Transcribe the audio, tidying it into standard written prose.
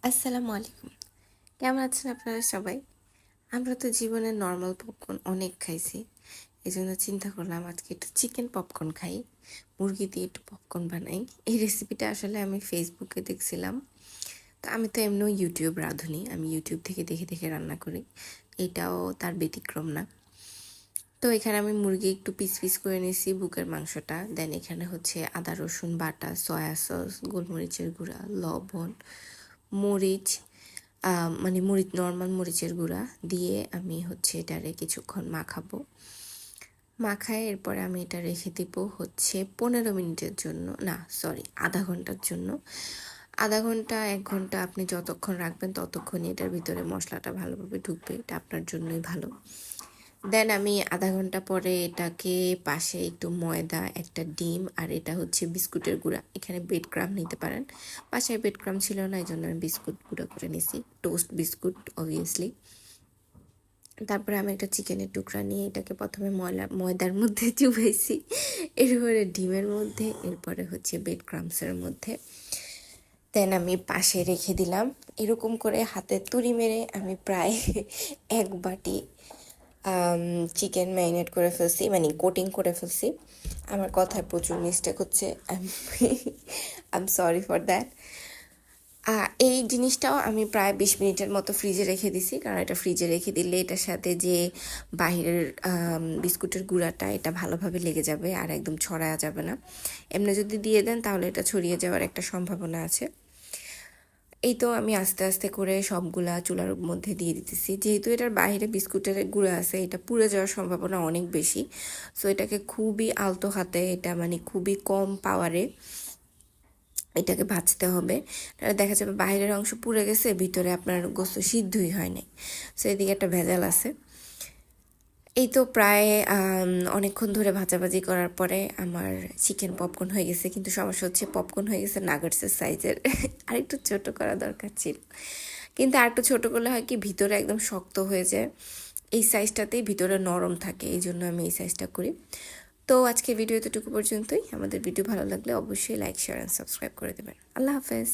আসসালামু আলাইকুম। কেমন আছেন আপনারা সবাই? আমরা তো জীবনে নরমাল পপকর্ন অনেক খাইছি। এজন্য চিন্তা করলাম আজকে একটু চিকেন পপকর্ন খাই। মুরগি দিয়ে একটু পপকর্ন বানাই। এই রেসিপিটা আসলে আমি ফেসবুকে দেখছিলাম। তো আমি তো এমনিও ইউটিউব রাঁধুনি। আমি ইউটিউব থেকে দেখে দেখে রান্না করি। এটাও তার ব্যতিক্রম না। তো এখানে আমি মুরগি একটু পিস পিস করে নিয়েছি বুকের মাংসটা। দেন এখানে হচ্ছে আদা রসুন বাটা, সয়া সস, গোলমরিচের গুঁড়া, লবণ, মরিচ, মানে মরিচ নর্মাল মরিচের গুঁড়া দিয়ে আমি হচ্ছে এটারে কিছুক্ষণ মাখাবো। মাখায় এরপরে আমি এটা রেখে দিব হচ্ছে 15 মিনিটের জন্য, না সরি, আধা ঘন্টার জন্য। আধা ঘন্টা 1 ঘন্টা আপনি যতক্ষণ রাখবেন ততক্ষণই এটার ভিতরে মশলাটা ভালোভাবে ঢুকবে। এটা আপনার জন্যই ভালো। দেন আমি আধা ঘন্টা পরে এটাকে পাশে একটু ময়দা, একটা ডিম আর এটা হচ্ছে বিস্কুটের গুঁড়া। এখানে ব্রেড ক্রাম্ব নিতে পারেন। বাসায় ব্রেড ক্রাম্ব ছিল না, এই জন্য আমি বিস্কুট গুঁড়া করে নিছি, টোস্ট বিস্কুট অবভিয়াসলি। তারপরে আমি একটা চিকেনের টুকরা নিয়ে এটাকে প্রথমে ময়দার মধ্যে চুবাইছি, এরপরে ডিমের মধ্যে, এরপরে হচ্ছে ব্রেড ক্রাম্বসের মধ্যে। দেন আমি পাশে রেখে দিলাম। এরকম করে হাতে তুড়ি মেরে আমি প্রায় 1 বাটি চিকেন ম্যারিনেট করে ফেলছি, মানে কোটিং করে ফেলছি। আমার কথায় প্রচুর মিস্টেক হচ্ছে, I am sorry for that. এই জিনিসটাও আমি প্রায় 20 মিনিটের মতো ফ্রিজে রেখে দিছি, কারণ এটা ফ্রিজে রেখে দিলে এটার সাথে যে বাহিরের বিস্কুটের গুঁড়াটা এটা ভালোভাবে লেগে যাবে আর একদম ছড়ায়া যাবে না। এমনি যদি দিয়ে দেন তাহলে এটা ছড়িয়ে যাওয়ার একটা সম্ভাবনা আছে। এই তো আমি আস্তে আস্তে করে সবগুলা চুলার মধ্যে দিয়ে দিতেছি। যেহেতু এটার বাইরে বিস্কুটের গুঁড়া আছে, এটা পুড়ে যাওয়ার সম্ভাবনা অনেক বেশি। সো এটাকে খুবই আলতো হাতে, এটা মানে খুবই কম পাওয়ারে এটাকে ভাজতে হবে। তাহলে দেখা যাবে বাইরের অংশ পুড়ে গেছে, ভিতরে আপনার গোস্ত সিদ্ধই হয় নাই। সো এদিকে একটা ভেজাল আছে। এই তো প্রায় অনেকক্ষণ ধরে ভাজাভাজি করার পরে আমার চিকেন পপকর্ন হয়ে গেছে, কিন্তু সমস্যা হচ্ছে পপকর্ন হয়ে গেছে নাগেটসের সাইজের। আরেকটু ছোট করা দরকার ছিল, কিন্তু আরেকটু ছোট করলে হয় কি ভিতরে একদম শক্ত হয়ে যায়। এই সাইজটাতেই ভিতরে নরম থাকে, এই জন্য আমি এই সাইজটা করি। তো আজকে ভিডিও এতটুকু পর্যন্তই। আমাদের ভিডিও ভালো লাগলে অবশ্যই লাইক, শেয়ার অ্যান্ড সাবস্ক্রাইব করে দেবেন। আল্লাহ হাফেজ।